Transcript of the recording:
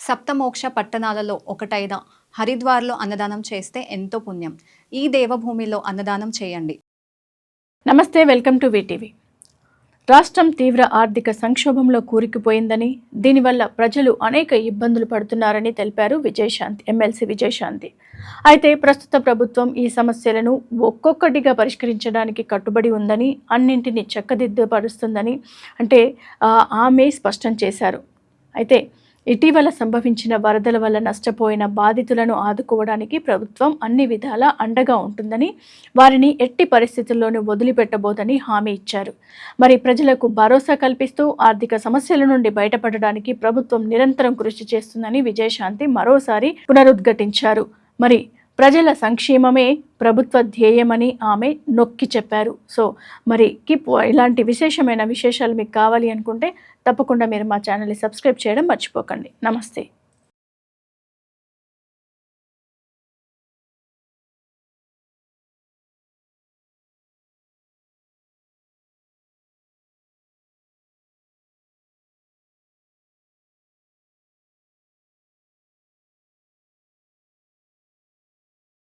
సప్తమోక్ష పట్టణాలలో ఒకటైన హరిద్వార్లో అన్నదానం చేస్తే ఎంతో పుణ్యం. ఈ దేవభూమిలో అన్నదానం చేయండి. నమస్తే, వెల్కమ్ టు వీటీవీ. రాష్ట్రం తీవ్ర ఆర్థిక సంక్షోభంలో కూరుకుపోయిందని, దీనివల్ల ప్రజలు అనేక ఇబ్బందులు పడుతున్నారని తెలిపారు ఎమ్మెల్సీ విజయశాంతి. అయితే ప్రస్తుత ప్రభుత్వం ఈ సమస్యలను ఒక్కొక్కటిగా పరిష్కరించడానికి కట్టుబడి ఉందని, అన్నింటినీ చక్కదిద్దుపరుస్తుందని ఆమె స్పష్టం చేశారు. అయితే ఇటీవల సంభవించిన వరదల వల్ల నష్టపోయిన బాధితులను ఆదుకోవడానికి ప్రభుత్వం అన్ని విధాలా అండగా ఉంటుందని, వారిని ఎట్టి పరిస్థితుల్లోనూ వదిలిపెట్టబోదని హామీ ఇచ్చారు. మరి ప్రజలకు భరోసా కల్పిస్తూ ఆర్థిక సమస్యల నుండి బయటపడడానికి ప్రభుత్వం నిరంతరం కృషి చేస్తుందని విజయశాంతి మరోసారి పునరుద్ఘాటించారు. మరి ప్రజల సంక్షేమమే ప్రభుత్వ ధ్యేయమని ఆమె నొక్కి చెప్పారు. ఇలాంటి విశేషాలు మీకు కావాలి అనుకుంటే తప్పకుండా మీరు మా ఛానల్ని సబ్స్క్రైబ్ చేయడం మర్చిపోకండి. నమస్తే.